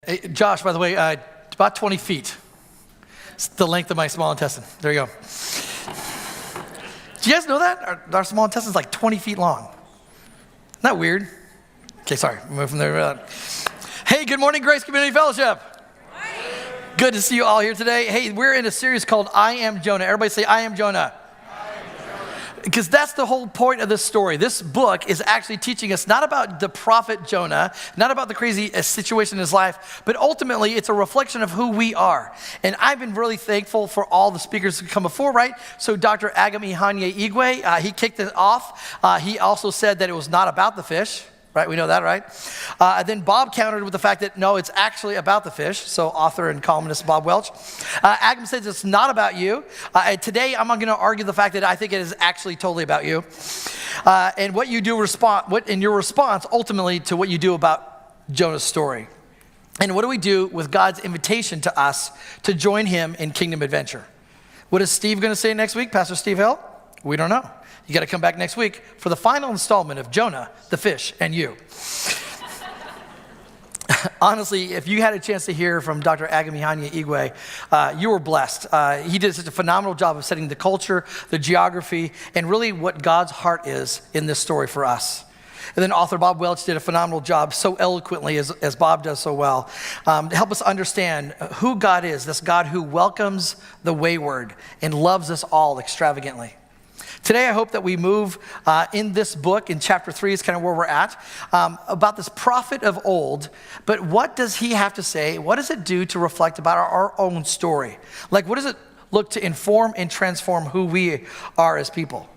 Hey, Josh, by the way, about 20 feet. It's the length of my small intestine. There you go. Do you guys know that? Our small intestine is like 20 feet long. Isn't that weird? Okay, sorry. Move from there. Hey, good morning, Grace Community Fellowship. Good to see you all here today. Hey, we're in a series called I Am Jonah. Everybody say, I am Jonah. Because that's the whole point of this story. This book is actually teaching us not about the prophet Jonah, not about the crazy situation in his life, but ultimately it's a reflection of who we are. And I've been really thankful for all the speakers who come before, right? So Dr. Agam Ihanye, he kicked it off. He also said that it was not about the fish. Right, we know that, right? Then Bob countered with the fact that, no, it's actually about the fish. So author and columnist Bob Welch. Agam says it's not about you. Today, I'm going to argue the fact that I think it is actually totally about you. And what you do in your response ultimately to what you do about Jonah's story. And what do we do with God's invitation to us to join him in kingdom adventure? What is Steve going to say next week, Pastor Steve Hill? We don't know. You got to come back next week for the final installment of Jonah, the fish, and you. Honestly, if you had a chance to hear from Dr. Agam Ihanye, you were blessed. He did such a phenomenal job of setting the culture, the geography, and really what God's heart is in this story for us. And then author Bob Welch did a phenomenal job so eloquently, as Bob does so well, to help us understand who God is, this God who welcomes the wayward and loves us all extravagantly. Today, I hope that we move in this book, in chapter 3 is kind of where we're at, about this prophet of old. But what does he have to say? What does it do to reflect about our own story? Like, what does it look to inform and transform who we are as people?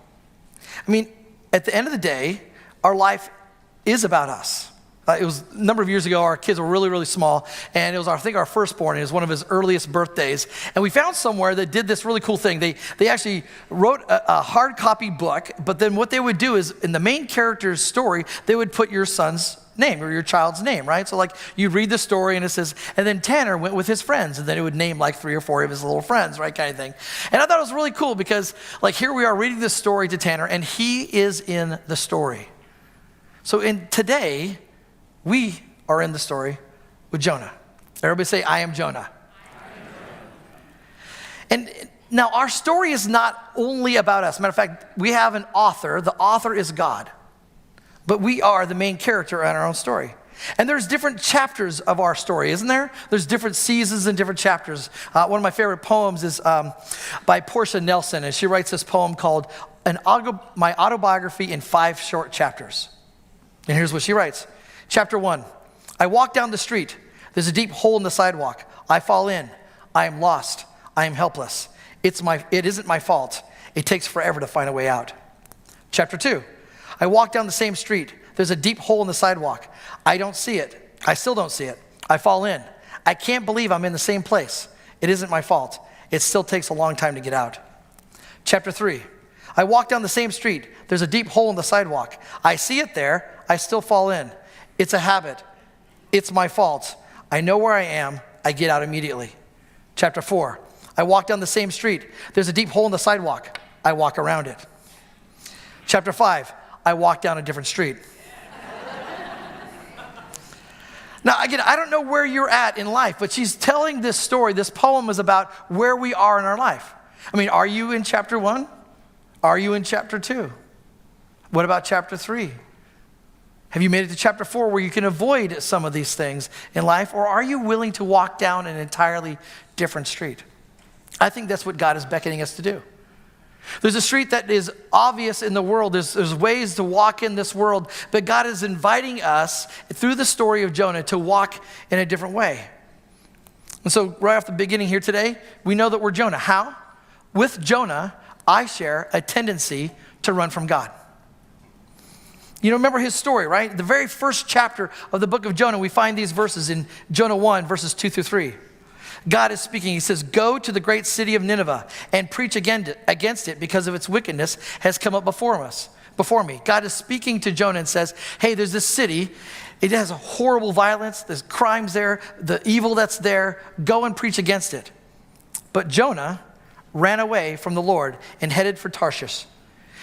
I mean, at the end of the day, our life is about us. It was a number of years ago, our kids were really, really small, and it was, I think, our firstborn. It was one of his earliest birthdays, and we found somewhere that did this really cool thing. They actually wrote a hard copy book, but then what they would do is, in the main character's story, they would put your son's name or your child's name, right? So like you read the story and it says, and then Tanner went with his friends, and then it would name like 3 or 4 of his little friends, right, kind of thing. And I thought it was really cool because like here we are reading this story to Tanner, and he is in the story. So today, we are in the story with Jonah. Everybody say, I am Jonah. And now our story is not only about us. Matter of fact, we have an author. The author is God. But we are the main character in our own story. And there's different chapters of our story, isn't there? There's different seasons and different chapters. One of my favorite poems is by Portia Nelson. And she writes this poem called My Autobiography in 5 Short Chapters. And here's what she writes. Chapter 1, I walk down the street. There's a deep hole in the sidewalk. I fall in. I am lost. I am helpless. It isn't my fault. It takes forever to find a way out. Chapter 2, I walk down the same street. There's a deep hole in the sidewalk. I don't see it. I still don't see it. I fall in. I can't believe I'm in the same place. It isn't my fault. It still takes a long time to get out. Chapter 3, I walk down the same street. There's a deep hole in the sidewalk. I see it there. I still fall in. It's a habit. It's my fault. I know where I am. I get out immediately. Chapter 4, I walk down the same street. There's a deep hole in the sidewalk. I walk around it. Chapter 5, I walk down a different street. Now, again, I don't know where you're at in life, but she's telling this story. This poem is about where we are in our life. I mean, are you in chapter 1? Are you in chapter 2? What about chapter 3? Have you made it to chapter 4 where you can avoid some of these things in life? Or are you willing to walk down an entirely different street? I think that's what God is beckoning us to do. There's a street that is obvious in the world. There's ways to walk in this world, but God is inviting us through the story of Jonah to walk in a different way. And so right off the beginning here today, we know that we're Jonah. How? With Jonah, I share a tendency to run from God. You know, remember his story, right? The very first chapter of the book of Jonah, we find these verses in Jonah 1, verses 2 through 3. God is speaking. He says, go to the great city of Nineveh and preach against it because of its wickedness has come up before me. God is speaking to Jonah and says, hey, there's this city. It has a horrible violence. There's crimes there, the evil that's there. Go and preach against it. But Jonah ran away from the Lord and headed for Tarshish.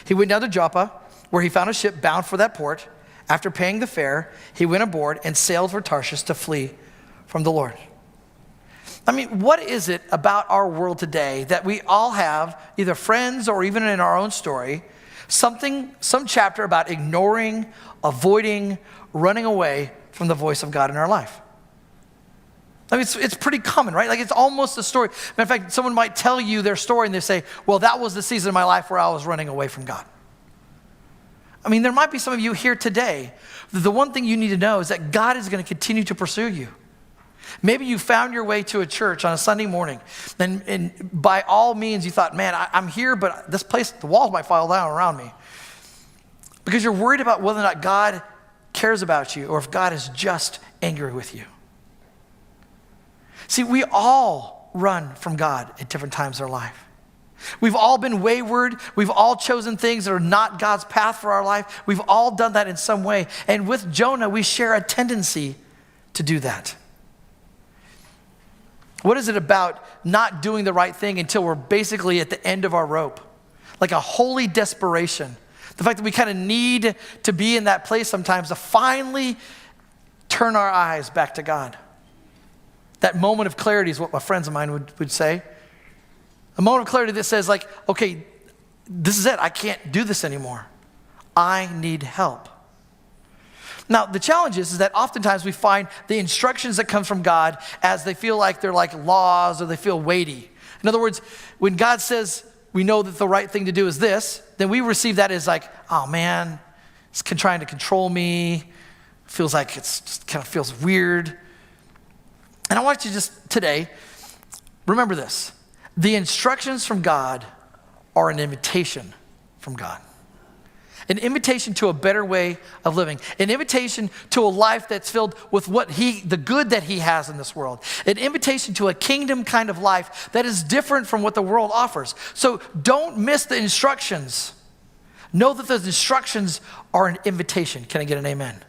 He went down to Joppa, where he found a ship bound for that port. After paying the fare, he went aboard and sailed for Tarshish to flee from the Lord. I mean, what is it about our world today that we all have, either friends or even in our own story, some chapter about ignoring, avoiding, running away from the voice of God in our life? I mean, it's pretty common, right? Like, it's almost a story. Matter of fact, someone might tell you their story and they say, well, that was the season of my life where I was running away from God. I mean, there might be some of you here today. The one thing you need to know is that God is going to continue to pursue you. Maybe you found your way to a church on a Sunday morning, and by all means you thought, man, I'm here, but this place, the walls might fall down around me. Because you're worried about whether or not God cares about you or if God is just angry with you. See, we all run from God at different times in our life. We've all been wayward. We've all chosen things that are not God's path for our life. We've all done that in some way. And with Jonah, we share a tendency to do that. What is it about not doing the right thing until we're basically at the end of our rope? Like a holy desperation. The fact that we kind of need to be in that place sometimes to finally turn our eyes back to God. That moment of clarity is what my friends of mine would say. A moment of clarity that says, like, okay, this is it. I can't do this anymore. I need help. Now, the challenge is that oftentimes we find the instructions that come from God as they feel like they're like laws or they feel weighty. In other words, when God says we know that the right thing to do is this, then we receive that as like, oh man, it's trying to control me. Feels like it's just kind of feels weird. And I want you to just today, remember this. The instructions from God are an invitation from God. An invitation to a better way of living. An invitation to a life that's filled with the good that he has in this world. An invitation to a kingdom kind of life that is different from what the world offers. So don't miss the instructions. Know that those instructions are an invitation. Can I get an amen?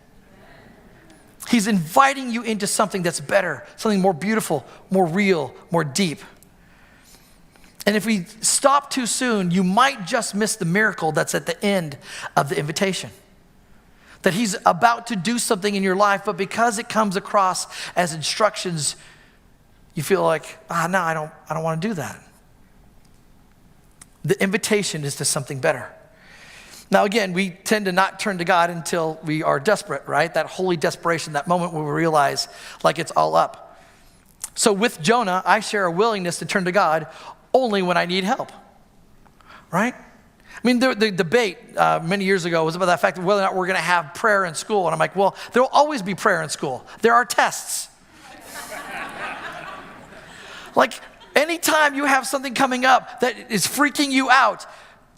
He's inviting you into something that's better, something more beautiful, more real, more deep. And if we stop too soon, you might just miss the miracle that's at the end of the invitation. That he's about to do something in your life, but because it comes across as instructions, you feel like, no, I don't want to do that. The invitation is to something better. Now again, we tend to not turn to God until we are desperate, right? That holy desperation, that moment where we realize like it's all up. So with Jonah, I share a willingness to turn to God only when I need help, right? I mean, the debate many years ago was about the fact of whether or not we're going to have prayer in school. And I'm like, well, there will always be prayer in school. There are tests. Like, anytime you have something coming up that is freaking you out,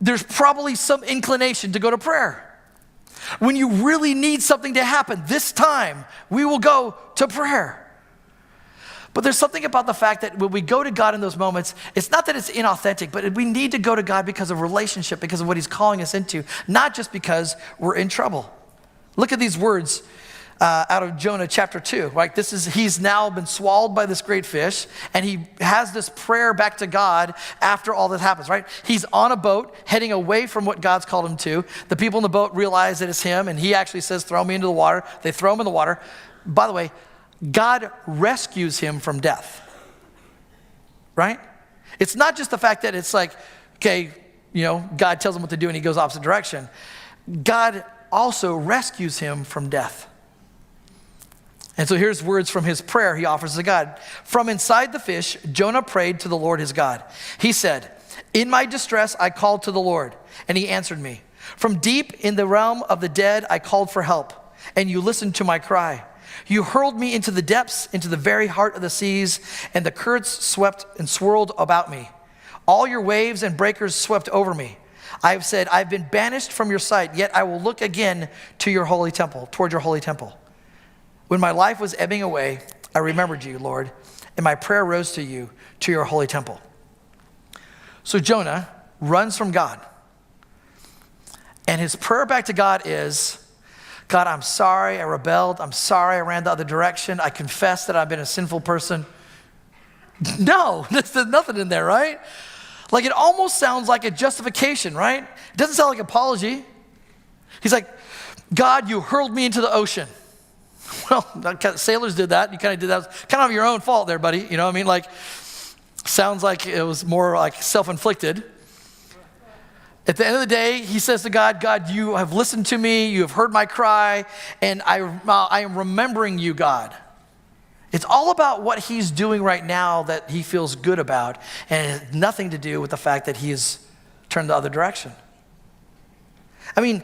there's probably some inclination to go to prayer. When you really need something to happen, this time, we will go to prayer. But there's something about the fact that when we go to God in those moments, it's not that it's inauthentic, but we need to go to God because of relationship, because of what he's calling us into, not just because we're in trouble. Look at these words out of Jonah chapter 2. Right? He's now been swallowed by this great fish, and he has this prayer back to God after all that happens, right? He's on a boat heading away from what God's called him to. The people in the boat realize that it's him, and he actually says, throw me into the water. They throw him in the water. By the way, God rescues him from death, right? It's not just the fact that it's like, okay, God tells him what to do and he goes opposite direction. God also rescues him from death. And so here's words from his prayer he offers to God. From inside the fish, Jonah prayed to the Lord his God. He said, in my distress, I called to the Lord, and he answered me. From deep in the realm of the dead, I called for help, and you listened to my cry. You hurled me into the depths, into the very heart of the seas, and the currents swept and swirled about me. All your waves and breakers swept over me. I have said, I've been banished from your sight, yet I will look again to your holy temple, toward your holy temple. When my life was ebbing away, I remembered you, Lord, and my prayer rose to you, to your holy temple. So Jonah runs from God. And his prayer back to God is, God, I'm sorry I rebelled. I'm sorry I ran the other direction. I confess that I've been a sinful person. No, there's nothing in there, right? Like, it almost sounds like a justification, right? It doesn't sound like an apology. He's like, God, you hurled me into the ocean. Well, sailors did that. You kind of did that. It's kind of your own fault there, buddy. You know what I mean? Like, sounds like it was more like self-inflicted. At the end of the day, he says to God, God, you have listened to me. You have heard my cry. And I am remembering you, God. It's all about what he's doing right now that he feels good about. And it has nothing to do with the fact that he has turned the other direction. I mean,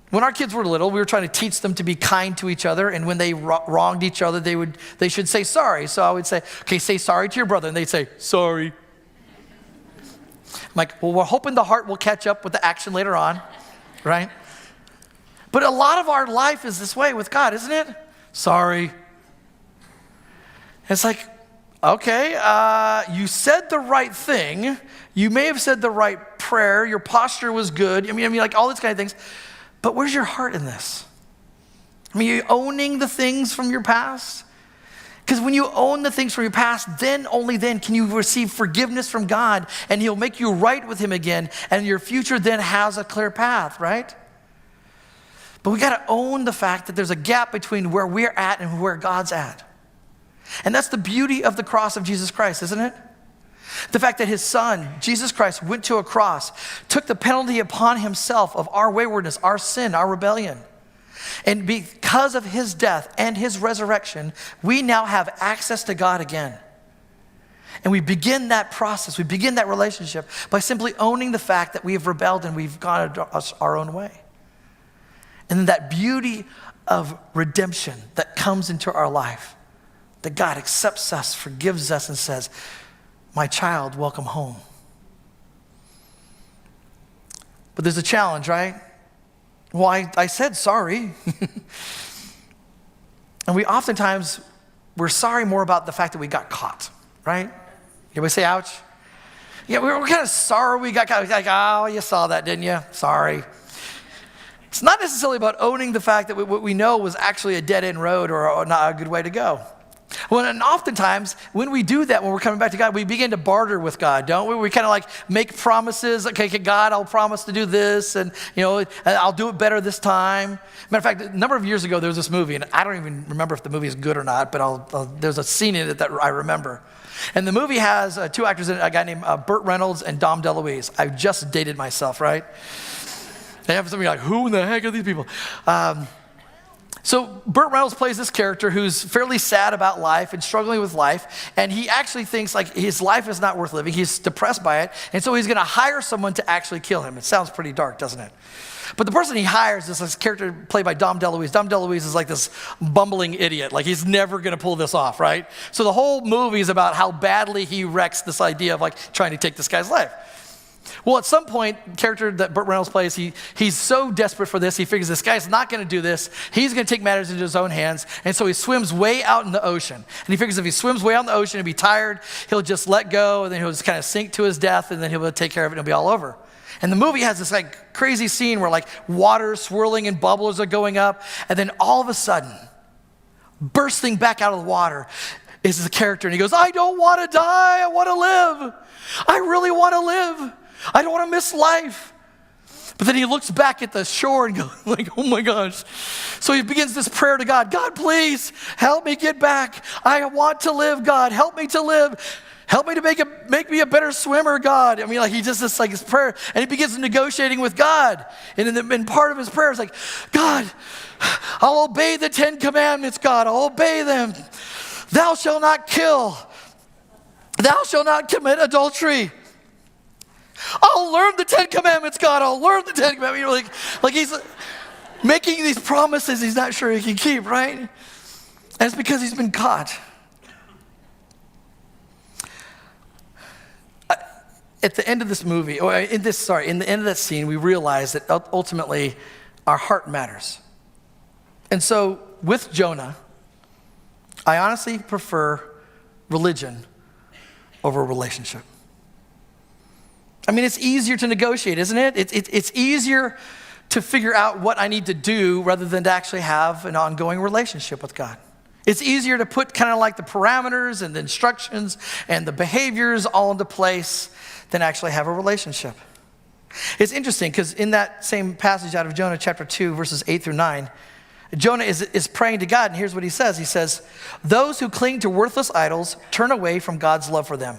when our kids were little, we were trying to teach them to be kind to each other. And when they wronged each other, they should say sorry. So I would say, okay, say sorry to your brother. And they'd say, sorry. I'm like, well, we're hoping the heart will catch up with the action later on, right? But a lot of our life is this way with God, isn't it? Sorry. It's like, okay, you said the right thing. You may have said the right prayer. Your posture was good. I mean, like all these kind of things. But where's your heart in this? I mean, are you owning the things from your past? Because when you own the things from your past, then, only then can you receive forgiveness from God, and he'll make you right with him again, and your future then has a clear path, right? But we got to own the fact that there's a gap between where we're at and where God's at. And that's the beauty of the cross of Jesus Christ, isn't it? The fact that his son, Jesus Christ, went to a cross, took the penalty upon himself of our waywardness, our sin, our rebellion. And because of his death and his resurrection, we now have access to God again. And we begin that process, we begin that relationship by simply owning the fact that we have rebelled and we've gone our own way. And then that beauty of redemption that comes into our life, that God accepts us, forgives us, and says, my child, welcome home. But there's a challenge, right? Well, I said sorry. And we're sorry more about the fact that we got caught, right? Anybody say ouch? Yeah, we're kind of sorry we got caught. Like, oh, you saw that, didn't you? Sorry. It's not necessarily about owning the fact that what we know was actually a dead-end road or not a good way to go. Well, and oftentimes, when we do that, when we're coming back to God, we begin to barter with God, don't we? We kind of like make promises. Okay, God, I'll promise to do this, and I'll do it better this time. Matter of fact, a number of years ago, there was this movie, and I don't even remember if the movie is good or not, but there's a scene in it that I remember. And the movie has two actors in it, a guy named Burt Reynolds and Dom DeLuise. I've just dated myself, right? They have somebody like, who in the heck are these people? So Burt Reynolds plays this character who's fairly sad about life and struggling with life, and he actually thinks like his life is not worth living. He's depressed by it, and so he's going to hire someone to actually kill him. It sounds pretty dark, doesn't it? But the person he hires is this character played by Dom DeLuise. Dom DeLuise is like this bumbling idiot. Like he's never going to pull this off, right? So the whole movie is about how badly he wrecks this idea of like trying to take this guy's life. Well, at some point, the character that Burt Reynolds plays, he's so desperate for this, he figures this guy's not going to do this. He's going to take matters into his own hands, and so he swims way out in the ocean. And he figures if he swims way out in the ocean and be tired, he'll just let go, and then he'll just kind of sink to his death, and then he'll take care of it, and it'll be all over. And the movie has this like crazy scene where like water swirling and bubbles are going up, and then all of a sudden, bursting back out of the water is the character, and he goes, I don't want to die, I want to live. I really want to live. I don't want to miss life. But then he looks back at the shore and goes like, oh my gosh. So he begins this prayer to God. God, please help me get back. I want to live, God. Help me to live. Help me to make me a better swimmer, God. I mean, like he just this like his prayer, and he begins negotiating with God. And in part of his prayer is like, God, I'll obey the 10 commandments, God. I'll obey them. Thou shalt not kill. Thou shalt not commit adultery. I'll learn the 10 commandments, God. I'll learn the 10 commandments. Like he's making these promises he's not sure he can keep, right? And it's because he's been caught. At the end of this movie, or in the end of that scene, we realize that ultimately our heart matters. And so with Jonah, I honestly prefer religion over relationship. I mean, it's easier to negotiate, isn't it? It's easier to figure out what I need to do rather than to actually have an ongoing relationship with God. It's easier to put kind of like the parameters and the instructions and the behaviors all into place than actually have a relationship. It's interesting because in that same passage out of Jonah chapter 2, verses 8 through 9, Jonah is praying to God, and here's what he says. He says, those who cling to worthless idols turn away from God's love for them.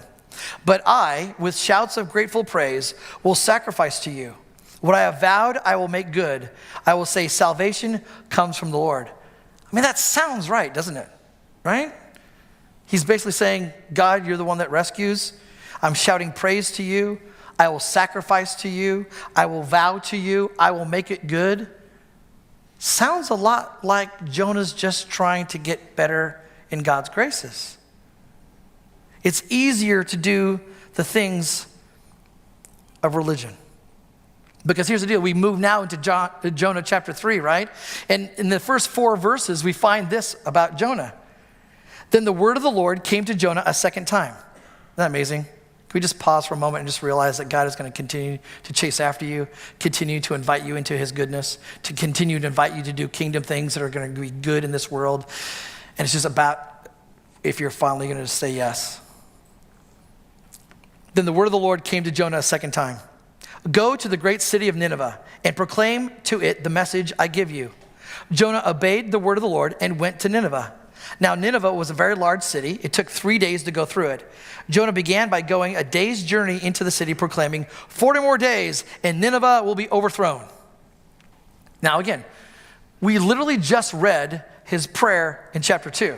But I, with shouts of grateful praise, will sacrifice to you. What I have vowed, I will make good. I will say, salvation comes from the Lord. I mean, that sounds right, doesn't it? Right? He's basically saying, God, you're the one that rescues. I'm shouting praise to you. I will sacrifice to you. I will vow to you. I will make it good. Sounds a lot like Jonah's just trying to get better in God's graces. It's easier to do the things of religion. Because here's the deal. We move now into Jonah chapter 3, right? And in the first 4 verses, we find this about Jonah. Then the word of the Lord came to Jonah a second time. Isn't that amazing? Can we just pause for a moment and just realize that God is going to continue to chase after you, continue to invite you into his goodness, to continue to invite you to do kingdom things that are going to be good in this world. And it's just about if you're finally going to say yes. Then the word of the Lord came to Jonah a second time. Go to the great city of Nineveh and proclaim to it the message I give you. Jonah obeyed the word of the Lord and went to Nineveh. Now Nineveh was a very large city. It took 3 days to go through it. Jonah began by going a day's journey into the city, proclaiming, 40 more days and Nineveh will be overthrown. Now again, we literally just read his prayer in chapter 2.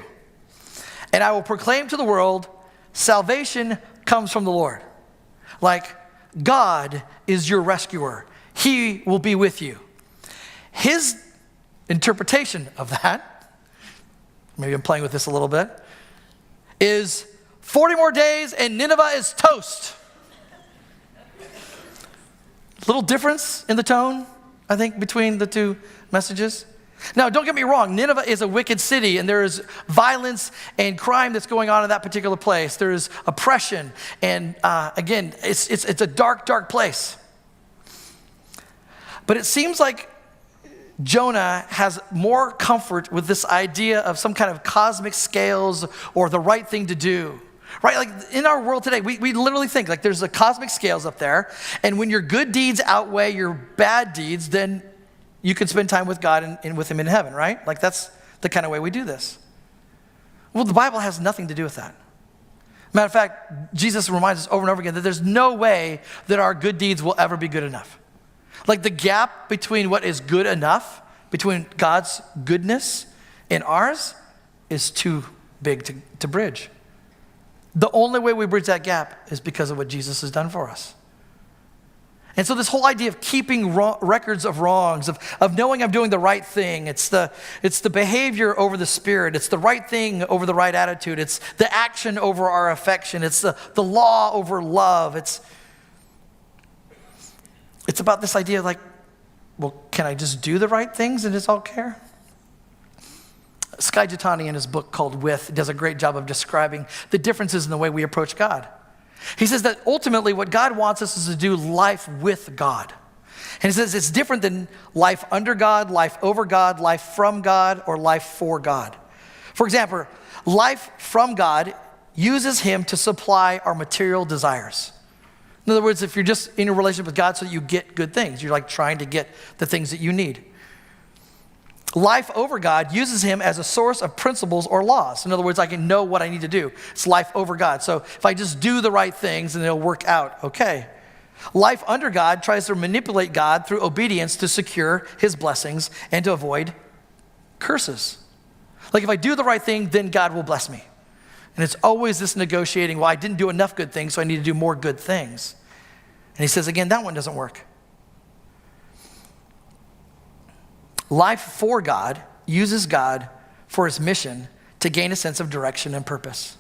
And I will proclaim to the world, salvation comes from the Lord. Like, God is your rescuer. He will be with you. His interpretation of that, maybe I'm playing with this a little bit, is 40 more days and Nineveh is toast. Little difference in the tone, I think, between the two messages. Now, don't get me wrong. Nineveh is a wicked city, and there is violence and crime that's going on in that particular place. There is oppression, and again, it's a dark, dark place. But it seems like Jonah has more comfort with this idea of some kind of cosmic scales or the right thing to do. Right? Like in our world today, we literally think like there's the cosmic scales up there, and when your good deeds outweigh your bad deeds, then you can spend time with God and with him in heaven, right? Like that's the kind of way we do this. Well, the Bible has nothing to do with that. Matter of fact, Jesus reminds us over and over again that there's no way that our good deeds will ever be good enough. Like the gap between what is good enough, between God's goodness and ours, is too big to bridge. The only way we bridge that gap is because of what Jesus has done for us. And so this whole idea of keeping records of wrongs, of knowing I'm doing the right thing, it's the behavior over the spirit, it's the right thing over the right attitude, it's the action over our affection, it's the law over love. It's about this idea of like, well, can I just do the right things and it's all care? Skye Jitani in his book called With does a great job of describing the differences in the way we approach God. He says that ultimately what God wants us is to do life with God. And he says it's different than life under God, life over God, life from God, or life for God. For example, life from God uses him to supply our material desires. In other words, if you're just in a relationship with God so that you get good things, you're like trying to get the things that you need. Life over God uses him as a source of principles or laws. In other words, I can know what I need to do. It's life over God. So if I just do the right things, then it'll work out okay. Life under God tries to manipulate God through obedience to secure his blessings and to avoid curses. Like if I do the right thing, then God will bless me. And it's always this negotiating, well, I didn't do enough good things, so I need to do more good things. And he says, again, that one doesn't work. Life for God uses God for his mission to gain a sense of direction and purpose.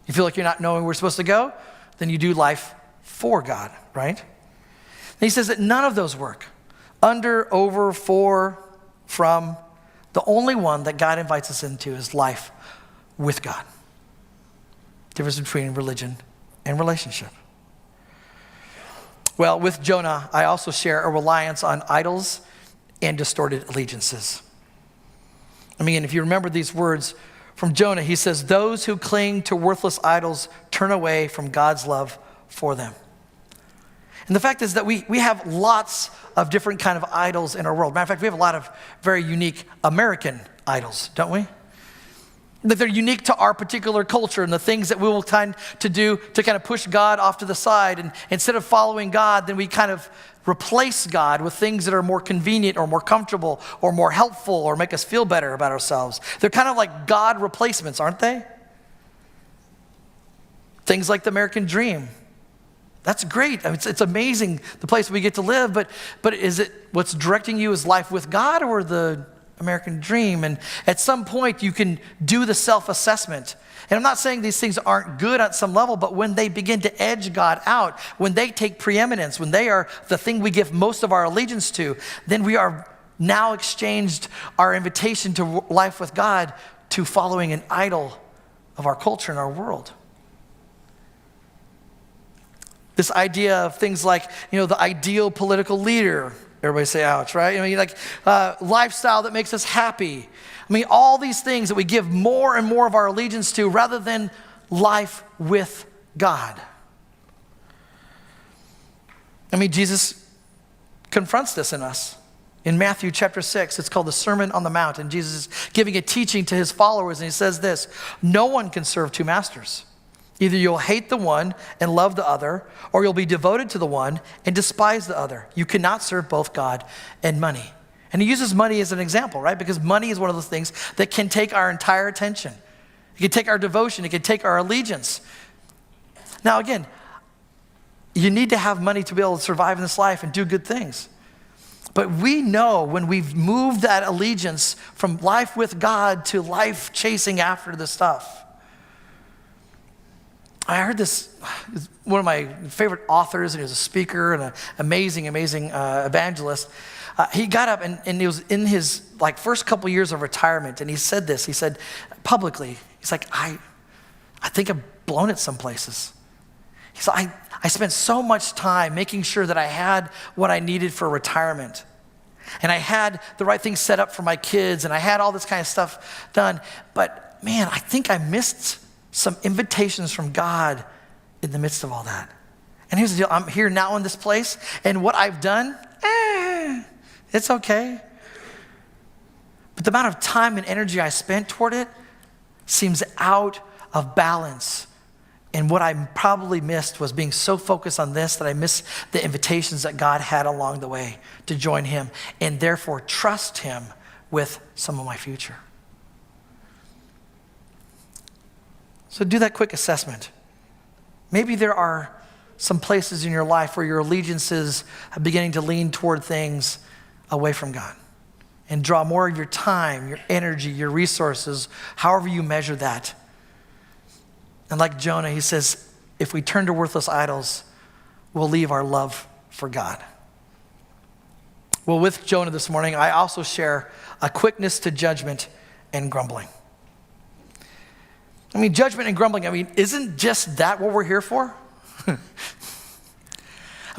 You feel like you're not knowing where we're supposed to go? Then you do life for God, right? And he says that none of those work. Under, over, for, from. The only one that God invites us into is life with God. Difference between religion and relationship. Well, with Jonah, I also share a reliance on idols and distorted allegiances. I mean, if you remember these words from Jonah, he says, those who cling to worthless idols turn away from God's love for them. And the fact is that we have lots of different kind of idols in our world. Matter of fact, we have a lot of very unique American idols, don't we? That they're unique to our particular culture and the things that we will tend to do to kind of push God off to the side. And instead of following God, then we kind of replace God with things that are more convenient or more comfortable or more helpful or make us feel better about ourselves. They're kind of like God replacements, aren't they? Things like the American dream. That's great. I mean, it's amazing, the place we get to live, but is it what's directing you is life with God or the American dream? And at some point, you can do the self-assessment. And I'm not saying these things aren't good at some level, but when they begin to edge God out, when they take preeminence, when they are the thing we give most of our allegiance to, then we are now exchanged our invitation to life with God to following an idol of our culture and our world. This idea of things like, the ideal political leader. Everybody say ouch, right? Lifestyle that makes us happy. All these things that we give more and more of our allegiance to rather than life with God. Jesus confronts this in us. In Matthew chapter 6, it's called the Sermon on the Mount, and Jesus is giving a teaching to his followers, and he says this: no one can serve two masters. Either you'll hate the one and love the other, or you'll be devoted to the one and despise the other. You cannot serve both God and money. And he uses money as an example, right? Because money is one of those things that can take our entire attention. It can take our devotion. It can take our allegiance. Now, again, you need to have money to be able to survive in this life and do good things. But we know when we've moved that allegiance from life with God to life chasing after the stuff. I heard this, one of my favorite authors, and he was a speaker and an amazing evangelist. He got up and he was in his first couple years of retirement, and he said this. He said publicly, he's like, I think I've blown it some places. He said, I spent so much time making sure that I had what I needed for retirement. And I had the right things set up for my kids, and I had all this kind of stuff done. But man, I think I missed some invitations from God in the midst of all that. And here's the deal. I'm here now in this place, and what I've done, it's okay. But the amount of time and energy I spent toward it seems out of balance. And what I probably missed was being so focused on this that I missed the invitations that God had along the way to join him and therefore trust him with some of my future. So do that quick assessment. Maybe there are some places in your life where your allegiances are beginning to lean toward things away from God and draw more of your time, your energy, your resources, however you measure that. And like Jonah, he says, if we turn to worthless idols, we'll leave our love for God. Well, with Jonah this morning, I also share a quickness to judgment and grumbling. Judgment and grumbling, isn't just that what we're here for?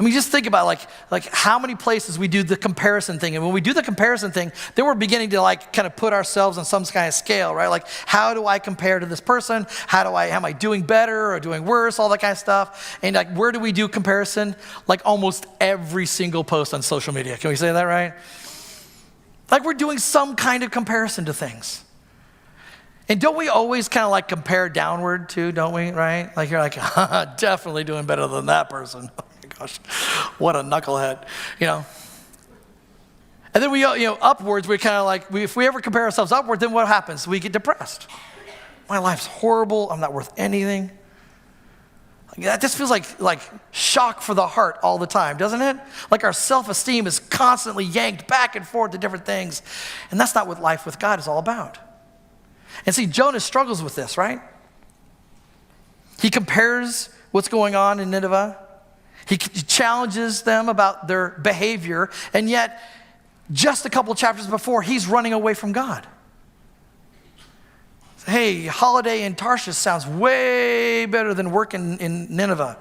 Just think about like how many places we do the comparison thing. And when we do the comparison thing, then we're beginning to kind of put ourselves on some kind of scale, right? Like, how do I compare to this person? Am I doing better or doing worse? All that kind of stuff. And where do we do comparison? Almost every single post on social media. Can we say that, right? We're doing some kind of comparison to things. And don't we always kind of compare downward too, don't we, right? You're definitely doing better than that person. Oh my gosh, what a knucklehead, And then we, upwards, we kind of if we ever compare ourselves upward, then what happens? We get depressed. My life's horrible, I'm not worth anything. That just feels like shock for the heart all the time, doesn't it? Our self-esteem is constantly yanked back and forth to different things. And that's not what life with God is all about. And see, Jonah struggles with this, right? He compares what's going on in Nineveh. He challenges them about their behavior, and yet, just a couple chapters before, he's running away from God. Hey, holiday in Tarshish sounds way better than working in Nineveh.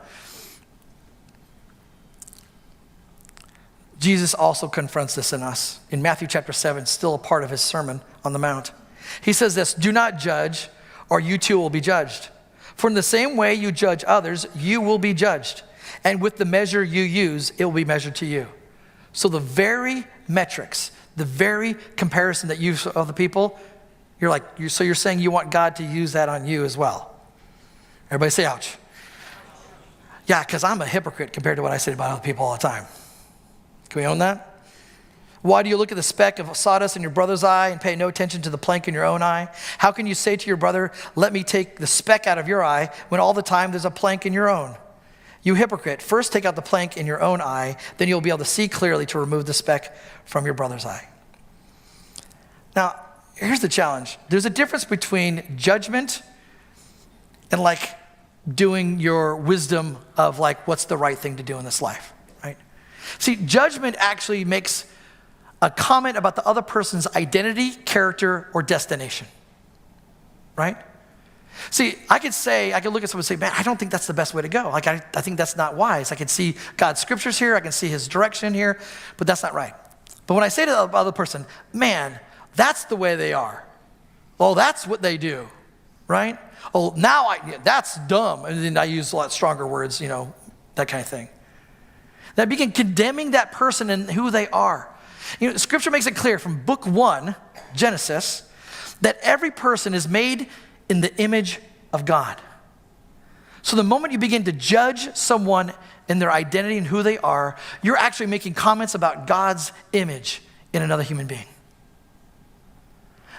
Jesus also confronts this in us. In Matthew chapter 7, still a part of his Sermon on the Mount. He says this: do not judge, or you too will be judged. For in the same way you judge others, you will be judged. and with the measure you use, it will be measured to you. So the very comparison that you use of the people, you're saying you want God to use that on you as well. Everybody say ouch. Yeah, because I'm a hypocrite compared to what I say about other people all the time. Can we own that? Why do you look at the speck of sawdust in your brother's eye and pay no attention to the plank in your own eye? How can you say to your brother, let me take the speck out of your eye, when all the time there's a plank in your own? You hypocrite, first take out the plank in your own eye, then you'll be able to see clearly to remove the speck from your brother's eye. Now, here's the challenge. There's a difference between judgment and doing your wisdom of what's the right thing to do in this life, right? See, judgment actually makes a comment about the other person's identity, character, or destination, right? See, I could look at someone and say, man, I don't think that's the best way to go. I think that's not wise. I can see God's scriptures here. I can see his direction here, but that's not right. But when I say to the other person, man, that's the way they are. Well, that's what they do, right? Oh, that's dumb. And then I use a lot stronger words, that kind of thing. That begin condemning that person and who they are. Scripture makes it clear from book 1, Genesis, that every person is made in the image of God. So the moment you begin to judge someone in their identity and who they are, you're actually making comments about God's image in another human being.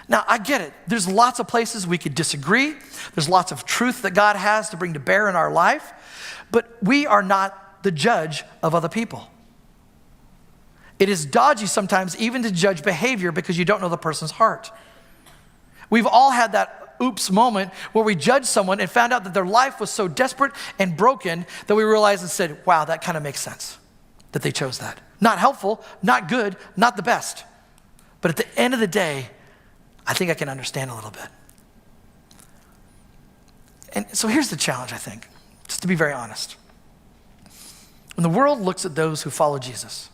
Now, I get it. There's lots of places we could disagree. There's lots of truth that God has to bring to bear in our life, but we are not the judge of other people. It is dodgy sometimes even to judge behavior because you don't know the person's heart. We've all had that oops moment where we judged someone and found out that their life was so desperate and broken that we realized and said, wow, that kind of makes sense that they chose that. Not helpful, not good, not the best. But at the end of the day, I think I can understand a little bit. And so here's the challenge, I think, just to be very honest. When the world looks at those who follow Jesus,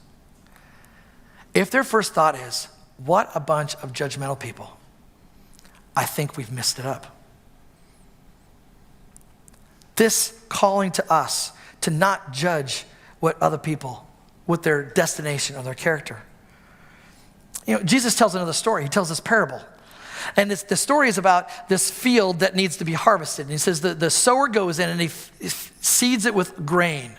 if their first thought is, what a bunch of judgmental people, I think we've messed it up. This calling to us to not judge what other people, what their destination or their character. Jesus tells another story. He tells this parable. And the story is about this field that needs to be harvested. And he says the sower goes in and he seeds it with grain.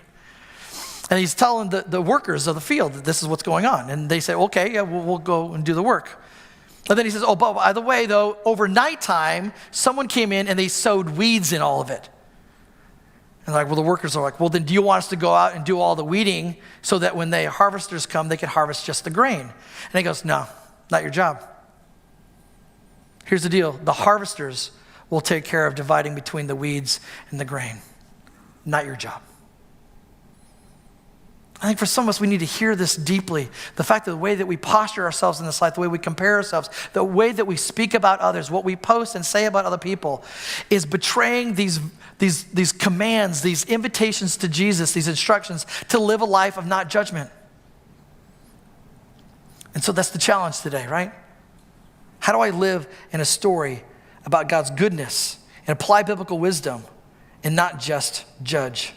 And he's telling the workers of the field that this is what's going on. And they say, okay, yeah, we'll go and do the work. And then he says, oh, but by the way, though, over nighttime, someone came in and they sowed weeds in all of it. And the workers are like, well, then do you want us to go out and do all the weeding so that when the harvesters come, they can harvest just the grain? And he goes, no, not your job. Here's the deal. The harvesters will take care of dividing between the weeds and the grain. Not your job. I think for some of us, we need to hear this deeply. The fact that the way that we posture ourselves in this life, the way we compare ourselves, the way that we speak about others, what we post and say about other people is betraying these commands, these invitations to Jesus, these instructions to live a life of not judgment. And so that's the challenge today, right? How do I live in a story about God's goodness and apply biblical wisdom and not just judge?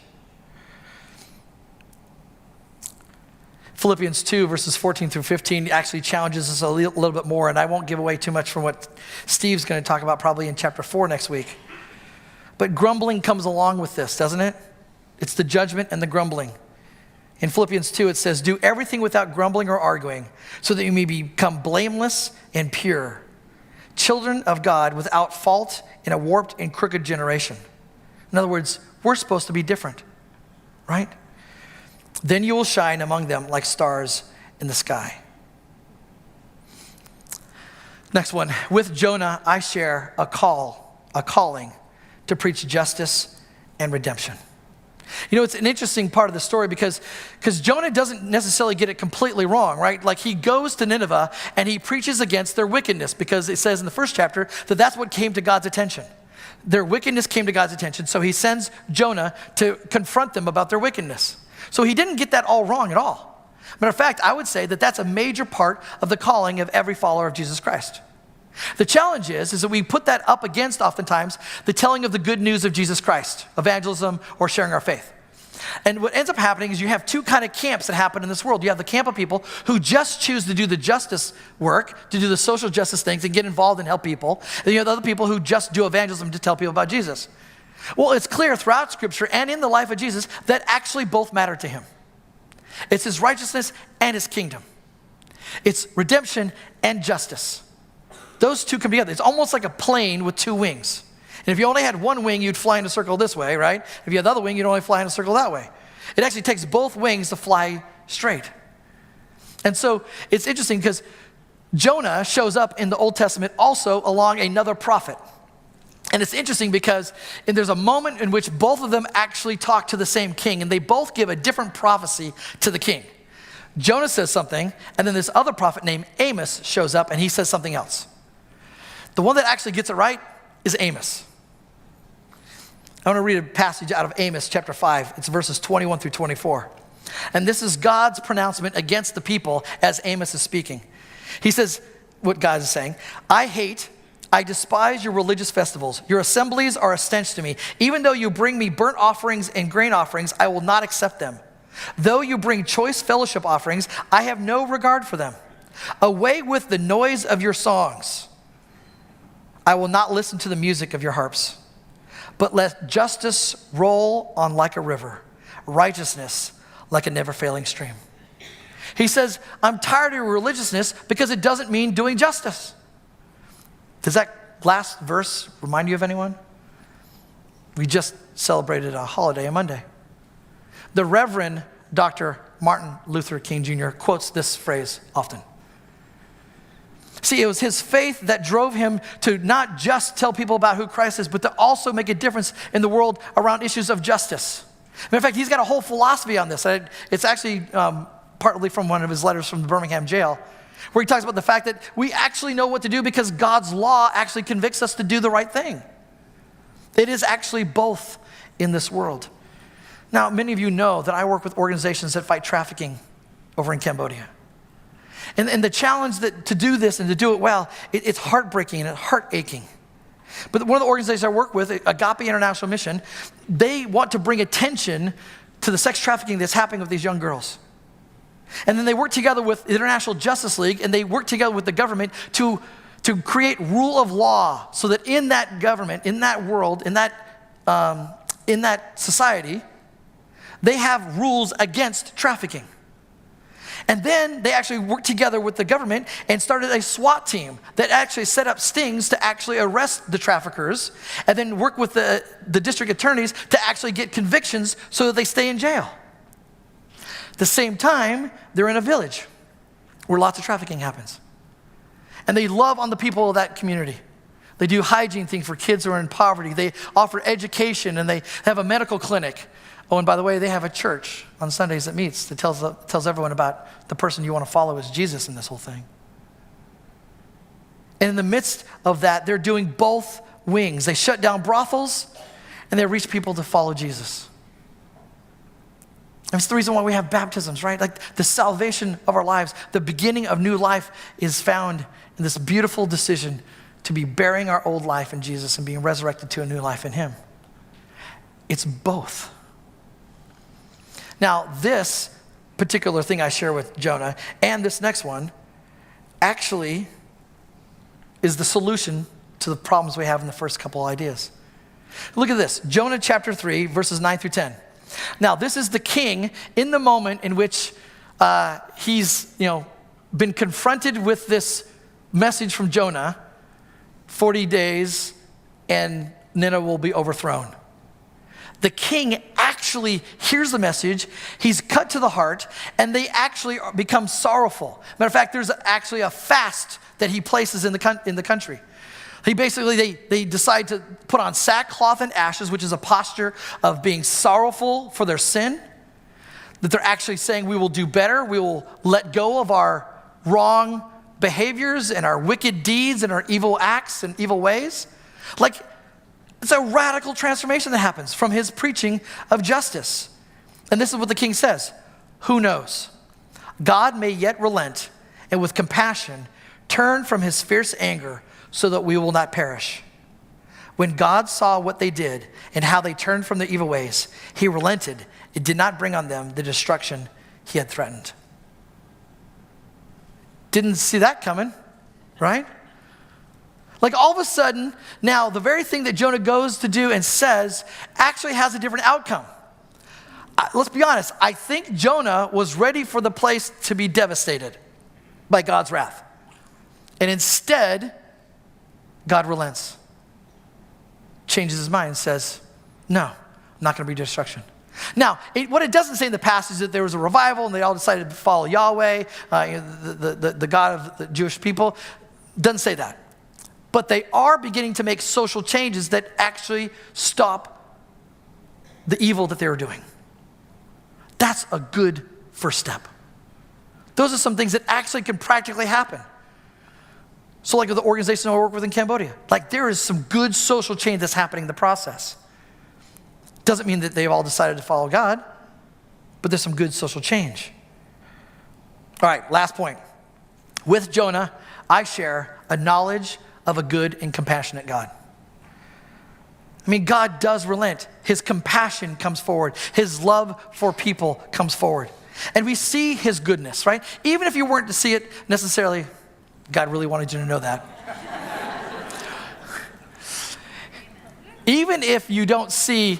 Philippians 2, verses 14 through 15 actually challenges us a little bit more, and I won't give away too much from what Steve's going to talk about probably in chapter 4 next week. But grumbling comes along with this, doesn't it? It's the judgment and the grumbling. In Philippians 2, it says, do everything without grumbling or arguing, so that you may become blameless and pure, children of God without fault in a warped and crooked generation. In other words, we're supposed to be different, right? Then you will shine among them like stars in the sky. Next one. With Jonah, I share a calling to preach justice and redemption. It's an interesting part of the story because Jonah doesn't necessarily get it completely wrong, right? He goes to Nineveh and he preaches against their wickedness because it says in the first chapter that that's what came to God's attention. Their wickedness came to God's attention, so he sends Jonah to confront them about their wickedness. So he didn't get that all wrong at all. Matter of fact, I would say that that's a major part of the calling of every follower of Jesus Christ. The challenge is that we put that up against oftentimes the telling of the good news of Jesus Christ, evangelism or sharing our faith. And what ends up happening is you have two kind of camps that happen in this world. You have the camp of people who just choose to do the justice work, to do the social justice things and get involved and help people. And you have the other people who just do evangelism to tell people about Jesus. Well, it's clear throughout Scripture and in the life of Jesus that actually both matter to him. It's his righteousness and his kingdom. It's redemption and justice. Those two come together. It's almost like a plane with two wings. And if you only had one wing, you'd fly in a circle this way, right? If you had the other wing, you'd only fly in a circle that way. It actually takes both wings to fly straight. And so it's interesting because Jonah shows up in the Old Testament also along another prophet. And it's interesting because there's a moment in which both of them actually talk to the same king, and they both give a different prophecy to the king. Jonah says something, and then this other prophet named Amos shows up, and he says something else. The one that actually gets it right is Amos. I want to read a passage out of Amos chapter 5. It's verses 21 through 24. And this is God's pronouncement against the people as Amos is speaking. He says what God is saying. I despise your religious festivals. Your assemblies are a stench to me. Even though you bring me burnt offerings and grain offerings, I will not accept them. Though you bring choice fellowship offerings, I have no regard for them. Away with the noise of your songs. I will not listen to the music of your harps. But let justice roll on like a river, righteousness like a never-failing stream. He says, I'm tired of your religiousness because it doesn't mean doing justice. Does that last verse remind you of anyone? We just celebrated a holiday on Monday. The Reverend Dr. Martin Luther King Jr. quotes this phrase often. See, it was his faith that drove him to not just tell people about who Christ is, but to also make a difference in the world around issues of justice. Matter of fact, he's got a whole philosophy on this. It's actually partly from one of his letters from the Birmingham jail, where he talks about the fact that we actually know what to do because God's law actually convicts us to do the right thing. It is actually both in this world. Now, many of you know that I work with organizations that fight trafficking over in Cambodia. And the challenge to do this and to do it well, it's heartbreaking and heart-aching. But one of the organizations I work with, Agape International Mission, they want to bring attention to the sex trafficking that's happening with these young girls. And then they work together with the International Justice League, and they work together with the government to create rule of law so that in that government, in that world, in that society, they have rules against trafficking. And then they actually worked together with the government and started a SWAT team that actually set up stings to actually arrest the traffickers and then work with the district attorneys to actually get convictions so that they stay in jail. At the same time, they're in a village where lots of trafficking happens. And they love on the people of that community. They do hygiene things for kids who are in poverty. They offer education, and they have a medical clinic. Oh, and by the way, they have a church on Sundays that meets that tells everyone about the person you want to follow is Jesus in this whole thing. And in the midst of that, they're doing both wings. They shut down brothels, and they reach people to follow Jesus. And it's the reason why we have baptisms, right? Like the salvation of our lives, the beginning of new life is found in this beautiful decision to be burying our old life in Jesus and being resurrected to a new life in him. It's both. Now, this particular thing I share with Jonah and this next one actually is the solution to the problems we have in the first couple ideas. Look at this, Jonah chapter 3, verses 9 through 10. Now, this is the king in the moment in which he's been confronted with this message from Jonah, 40 days and Nineveh will be overthrown. The king actually hears the message, he's cut to the heart, and they actually become sorrowful. Matter of fact, there's actually a fast that he places in the country. He basically, they decide to put on sackcloth and ashes, which is a posture of being sorrowful for their sin, that they're actually saying we will do better, we will let go of our wrong behaviors and our wicked deeds and our evil acts and evil ways. Like, it's a radical transformation that happens from his preaching of justice. And this is what the king says. Who knows? God may yet relent and with compassion turn from his fierce anger so that we will not perish. When God saw what they did and how they turned from their evil ways, he relented. It did not bring on them the destruction he had threatened. Didn't see that coming, right? Like all of a sudden, now the very thing that Jonah goes to do and says actually has a different outcome. Let's be honest, I think Jonah was ready for the place to be devastated by God's wrath. And instead, God relents. Changes his mind and says, no, I'm not going to be destruction. Now, what it doesn't say in the passage is that there was a revival and they all decided to follow Yahweh, the God of the Jewish people. Doesn't say that. But they are beginning to make social changes that actually stop the evil that they were doing. That's a good first step. Those are some things that actually can practically happen. So like with the organization I work with in Cambodia, like there is some good social change that's happening in the process. Doesn't mean that they've all decided to follow God, but there's some good social change. All right, last point. With Jonah, I share a knowledge of a good and compassionate God. I mean, God does relent. His compassion comes forward. His love for people comes forward. And we see his goodness, right? Even if you weren't to see it necessarily, God really wanted you to know that. Even if you don't see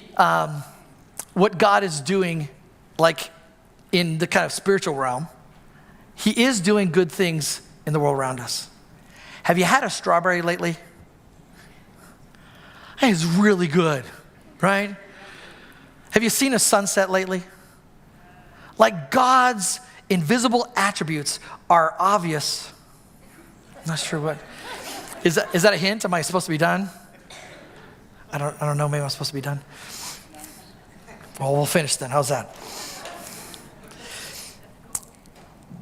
what God is doing, like in the kind of spiritual realm, he is doing good things in the world around us. Have you had a strawberry lately? It's really good, right? Have you seen a sunset lately? Like God's invisible attributes are obvious. I'm not sure what. Is that a hint? Am I supposed to be done? I don't know, maybe I'm supposed to be done. Well, we'll finish then. How's that?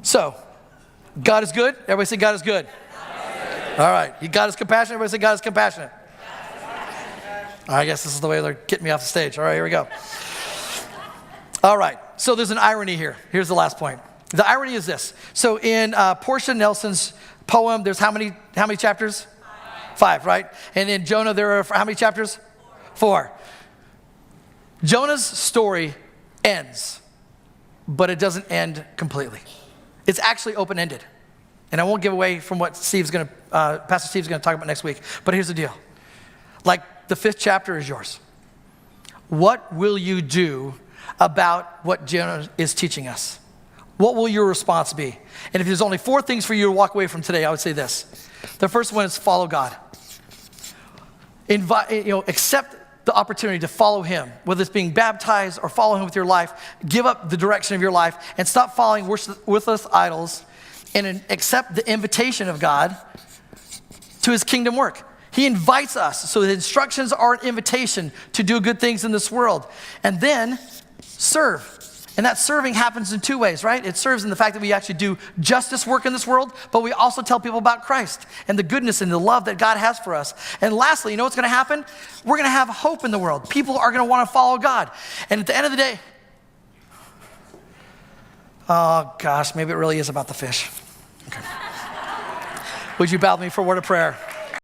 So, God is good. Everybody say God is good. All right. God is compassionate. Everybody say God is compassionate. I guess this is the way they're getting me off the stage. All right, here we go. All right. So there's an irony here. Here's the last point. The irony is this. So in Portia Nelson's poem, there's how many chapters? 5, right? And in Jonah, there are how many chapters? 4. Jonah's story ends, but it doesn't end completely. It's actually open-ended. And I won't give away from what Pastor Steve's going to talk about next week. But here's the deal. Like the 5th chapter is yours. What will you do about what Jonah is teaching us? What will your response be? And if there's only 4 things for you to walk away from today, I would say this. The first one is follow God. Accept the opportunity to follow him, whether it's being baptized or follow him with your life. Give up the direction of your life and stop following worthless idols and accept the invitation of God to his kingdom work. He invites us, so the instructions are an invitation to do good things in this world. And then serve. And that serving happens in 2 ways, right? It serves in the fact that we actually do justice work in this world, but we also tell people about Christ and the goodness and the love that God has for us. And lastly, you know what's going to happen? We're going to have hope in the world. People are going to want to follow God. And at the end of the day, oh gosh, maybe it really is about the fish. Okay. Would you bow with me for a word of prayer?